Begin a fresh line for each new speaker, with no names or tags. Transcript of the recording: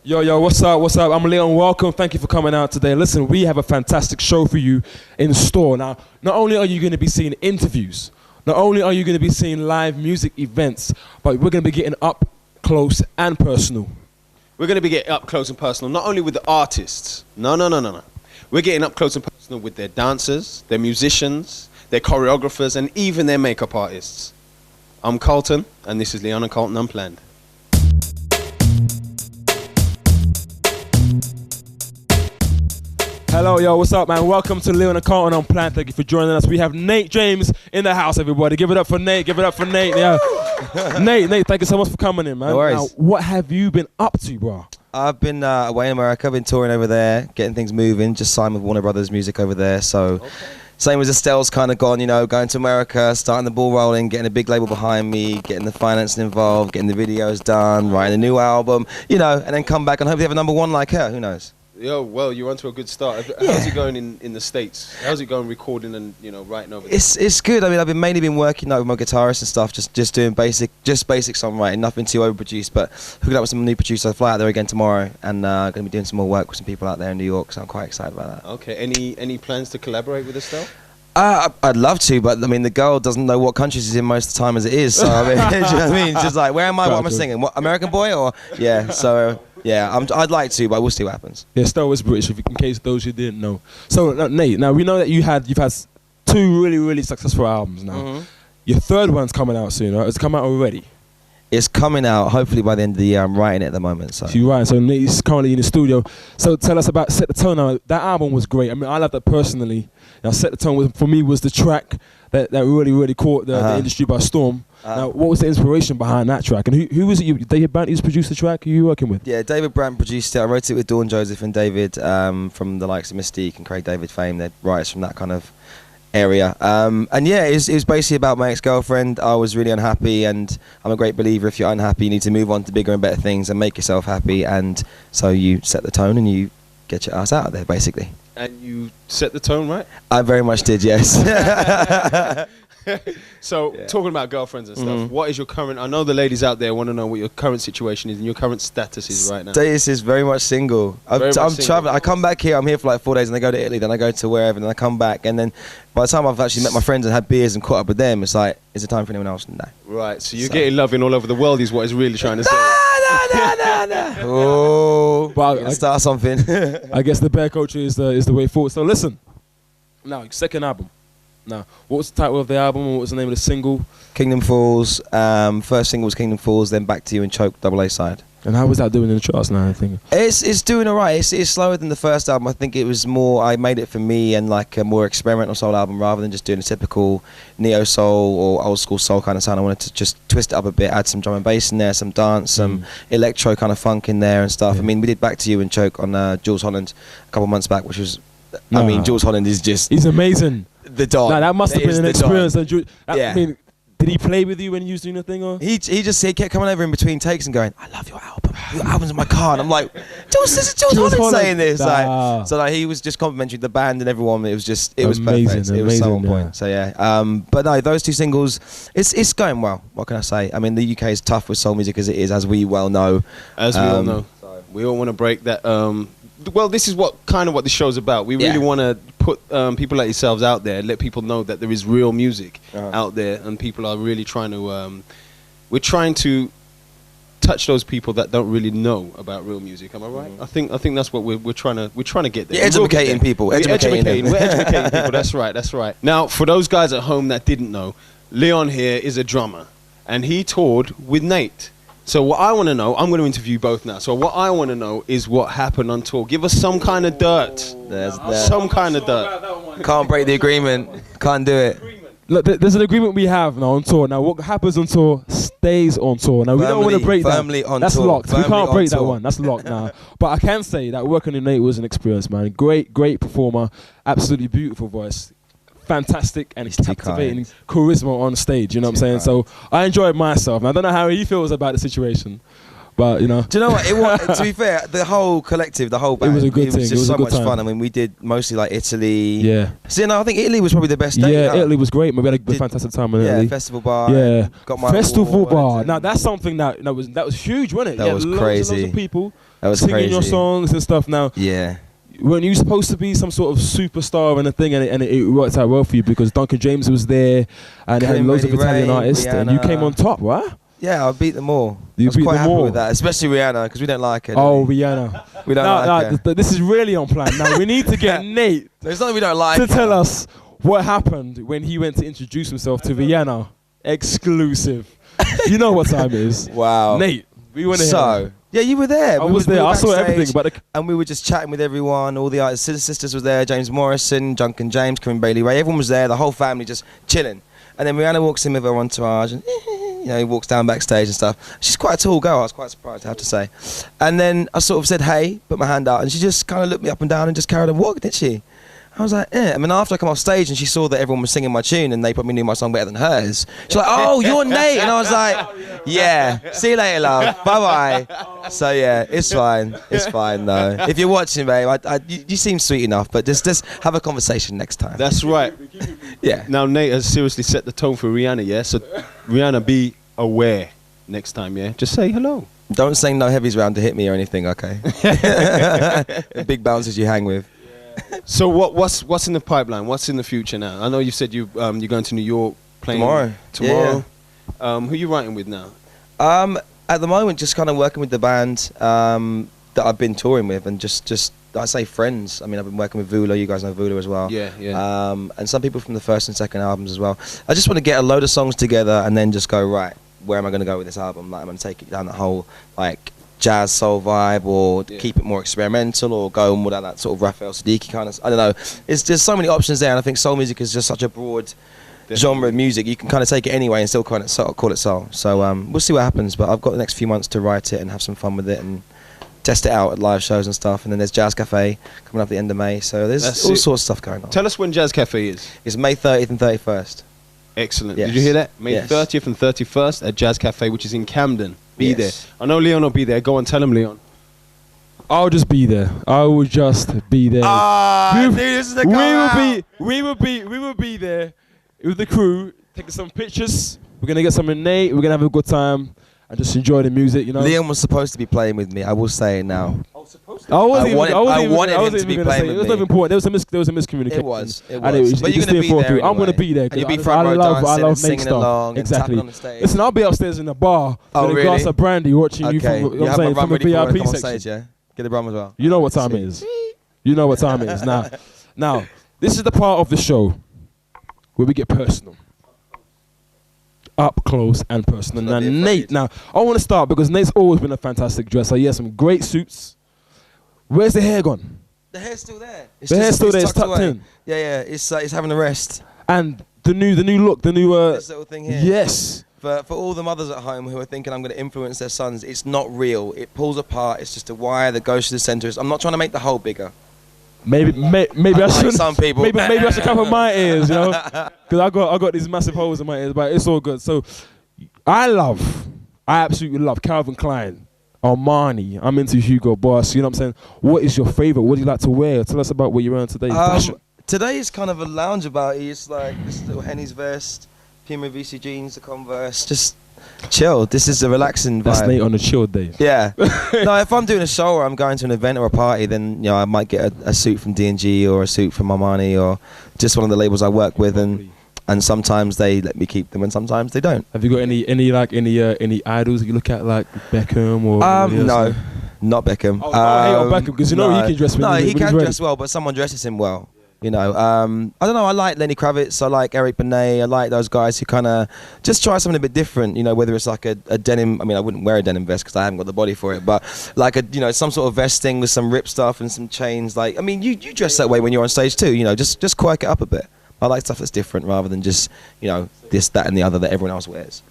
Yo, what's up? I'm Leonn. Welcome. Thank you for coming out today. Listen, we have a fantastic show for you in store. Now, not only are you going to be seeing interviews, not only are you going to be seeing live music events, but we're going to be getting up close and personal.
We're going to be getting up close and personal, not only with the artists. No. We're getting up close and personal with their dancers, their musicians, their choreographers, and even their makeup artists. I'm Carlton, and this is Leonn Carlton Unplanned.
Hello, yo, what's up, man? Welcome to Leonn Carlton Unplanned. Thank you for joining us. We have Nate James in the house, everybody. Give it up for Nate. Give it up for Nate. Yeah. Nate, thank you so much for coming in, man.
No worries.
Now, what have you been up to, bro?
I've been away in America. I've been touring over there, getting things moving. Just signed with Warner Brothers Music over there. So, same as Estelle's kind of gone, you know, going to America, starting the ball rolling, getting a big label behind me, getting the financing involved, getting the videos done, writing a new album, you know, and then come back and hopefully have a #1 like her. Who knows?
Yo, well, you're onto a good start. How's it going in the States? How's it going recording and, you know, writing over there?
It's good. I mean, I've mainly been working with my guitarist and stuff, just doing basic songwriting, nothing too overproduced, but hooking up with some new producers. I fly out there again tomorrow and going to be doing some more work with some people out there in New York, so I'm quite excited about that.
Okay, any plans to collaborate with Estelle?
I'd love to, but I mean, the girl doesn't know what country she's in most of the time as it is, so I mean, do you know what I mean? She's like, where am I? What am I singing? What, American Boy? Or, yeah, so... Yeah, I'd like to, but we'll see what happens.
Yeah, Estelle is British, in case those who didn't know. So, Nate, now we know that you've had 2 really successful albums now. Mm-hmm. Your third one's coming out soon, right? It's come out already. It's
coming out hopefully by the end of the year. I'm writing it at the moment. So
you're writing. So Nate's currently in the studio. So tell us about Set the Tone. Now, that album was great. I mean, I loved that personally. Now, Set the Tone for me was the track that really caught the industry by storm. Now, what was the inspiration behind that track? And who was it? David Brandt who's produced the track? Who are you working with?
Yeah, David Brandt produced it. I wrote it with Dawn Joseph and David from the likes of Mystique and Craig David fame. They're writers from that kind of area. And yeah, it was basically about my ex-girlfriend. I was really unhappy, and I'm a great believer if you're unhappy, you need to move on to bigger and better things and make yourself happy. And so you set the tone and you get your ass out there, basically.
And you set the tone, right?
I very much did, yes.
So, talking about girlfriends and stuff, what is your current... I know the ladies out there want to know what your current situation is and your current status is right now.
Status is very much single. I'm traveling. I come back here, I'm here for like 4 days, and I go to Italy, then I go to wherever, and then I come back, and then by the time I've actually met my friends and had beers and caught up with them, it's like, is it time for anyone else? No.
Right, so you're getting loving all over the world is what he's really trying to say.
No. Oh, but start something.
I guess the bear culture is the way forward. So listen, now, second album. Now, what was the title of the album? What was the name of the single?
Kingdom Falls. First single was Kingdom Falls, then Back to You and Choke, AA side.
And how was that doing in the charts now, I think?
It's doing alright. It's slower than the first album. I think it was more, I made it for me and like a more experimental soul album rather than just doing a typical neo soul or old school soul kind of sound. I wanted to just twist it up a bit, add some drum and bass in there, some dance, some electro kind of funk in there and stuff. I mean, we did Back to You and Choke on Jules Holland a couple months back, which was, I mean, Jules Holland is just...
He's amazing.
The dog.
Nah, that must have been an experience. I mean, did he play with you when you was doing the thing? Or?
He kept coming over in between takes and going, I love your album. Your album's in my car. And I'm like, this is Jules Holland saying this. Like, so like, he was just complimenting the band and everyone. It was amazing, perfect. It was so on point. So yeah. But no, those 2 singles, it's going well. What can I say? I mean, the UK is tough with soul music as it is, as we well know.
As we all know. We all want to break that... well, this is what the show's about. We really want to put people like yourselves out there, let people know that there is real music out there, and people are really trying to. We're trying to touch those people that don't really know about real music. Am I right? I think that's what we're trying to get there.
You're educating people.
We're educating people. That's right. Now, for those guys at home that didn't know, Leonn here is a drummer, and he toured with Nate. So what I want to know, I'm going to interview both now. So what I want to know is what happened on tour. Give us some kind of dirt. Some kind of dirt.
Can't break the agreement. Can't do it.
Look, there's an agreement we have now on tour. Now, what happens on tour stays on tour. Now, we don't want to break that. That's locked. We can't break that one. That's locked now. But I can say that working with Nate was an experience, man. Great performer. Absolutely beautiful voice. Fantastic and he's captivating charisma on stage, you know what I'm saying? So I enjoyed myself. I don't know how he feels about the situation, but you know.
Do you know what? To be fair, the whole collective, the whole band,
it was a good thing.
It was just so much fun. I mean, we did mostly like Italy.
Yeah.
See, no, I think Italy was probably the best day.
Yeah, Italy was great. We had a fantastic time in Italy.
Yeah, festival bar.
Yeah.
Got my
festival bar. Now that's something that was huge, wasn't it?
That was crazy.
Loads of people.
That was
singing
crazy.
your songs and stuff. Now,
yeah.
Weren't you supposed to be some sort of superstar and a thing, and it worked out well for you because Duncan James was there, and it had loads of Italian artists,
Rihanna.
And you came on top, right?
Yeah, I beat them all.
You
I was
beat
quite
them
happy
all
with that, especially Rihanna, because we don't like her.
Oh, Rihanna.
We don't like her.
This is really unplanned. Now we need to get Nate.
It's not that we don't like
to tell us what happened when he went to introduce himself to Rihanna. Exclusive. You know what time it is.
Wow.
Nate, we want to hear.
Yeah, you were there.
I was there. I saw everything.
And we were just chatting with everyone. All the artists, sisters was there. James Morrison, Duncan James, Corinne Bailey Ray. Everyone was there. The whole family just chilling. And then Rihanna walks in with her entourage, and he walks down backstage and stuff. She's quite a tall girl. I was quite surprised, I have to say. And then I sort of said, "Hey," put my hand out, and she just kind of looked me up and down and just carried on walking, didn't she? I was like, eh. I mean, after I come off stage and she saw that everyone was singing my tune and they probably knew my song better than hers, she's like, "Oh, you're Nate." And I was like, "Yeah, see you later, love. Bye-bye." So, yeah, it's fine. It's fine, though. If you're watching, babe, you seem sweet enough, but just have a conversation next time.
That's right.
Yeah.
Now, Nate has seriously set the tone for Rihanna, yeah? So, Rihanna, be aware next time, yeah? Just say hello.
Don't sing No Heavies Round to hit me or anything, okay? Big bouncers you hang with.
So what's in the pipeline? What's in the future now? I know you said you're going to New York playing tomorrow.
Yeah.
Who are you writing with now?
At the moment, just kind of working with the band that I've been touring with, and just I say friends. I mean, I've been working with Vula. You guys know Vula as well.
Yeah.
And some people from the first and second albums as well. I just want to get a load of songs together and then just go, right, where am I going to go with this album? Like, I'm going to take it down the whole like jazz soul vibe, or keep it more experimental, or go more down that sort of Raphael Siddiqui kind of. I don't know. There's so many options there, and I think soul music is just such a broad genre of music. You can kind of take it anyway and still call it soul. So we'll see what happens. But I've got the next few months to write it and have some fun with it and test it out at live shows and stuff. And then there's Jazz Cafe coming up at the end of May. So there's all sorts of stuff going on.
Tell us when Jazz Cafe is.
It's May 30th and 31st.
Excellent.
Yes.
Did you hear that? May 30th and 31st at Jazz Cafe, which is in Camden. Be there. I know Leon will be there. Go on, tell him, Leon.
I'll just be there. I will just be there. We will be there with the crew, taking some pictures. We're gonna get some Nate. We're gonna have a good time and just enjoy the music. You know.
Leon was supposed to be playing with me. I will say it now.
I wanted
him to be playing with me.
It was not important. There was a miscommunication.
It was.
But you're gonna be there anyway. I'm gonna be there.
And you'll be front row dancing and singing along and tapping on the stage.
Listen, I'll be upstairs in the bar with a glass of brandy watching you from a VIP section.
Get the rum as well.
You know what time it is. You know what time it is. Now, this is the part of the show where we get personal. Up close and personal. Now, Nate, I want to start because Nate's always been a fantastic dresser. He has some great suits. Where's the hair gone?
The hair's still there.
The hair's still there. It's tucked in.
Yeah. It's having a rest.
And the new look, the new
this little thing here.
Yes.
For all the mothers at home who are thinking I'm going to influence their sons, it's not real. It pulls apart. It's just a wire that goes to the centre. I'm not trying to make the hole bigger. Maybe I should. Some people.
Maybe I should cover my ears, you know, because I got these massive holes in my ears, but it's all good. So I absolutely love Calvin Klein, Armani. I'm into Hugo Boss. You know what I'm saying? What is your favorite? What do you like to wear? Tell us about what you're wearing today.
Today is kind of a lounge about. It's like this little Henny's vest, Puma VC jeans, the Converse, just chill. This is a relaxing vibe.
That's Nate on a chill day.
Yeah. No, if I'm doing a show or I'm going to an event or a party, then I might get a suit from D&G or a suit from Armani or just one of the labels I work with, and sometimes they let me keep them and sometimes they don't.
Have you got any idols that you look at, like Beckham or?
No, not Beckham.
I hate on Beckham because he can dress.
He can dress well, but someone dresses him well. I don't know. I like Lenny Kravitz. I like Eric Benet. I like those guys who kind of just try something a bit different. Whether it's like a denim. I mean, I wouldn't wear a denim vest because I haven't got the body for it. But like some sort of vesting with some rip stuff and some chains. Like, I mean, you dress that way when you're on stage too. Just quirk it up a bit. I like stuff that's different rather than just this, that, and the other that everyone else wears.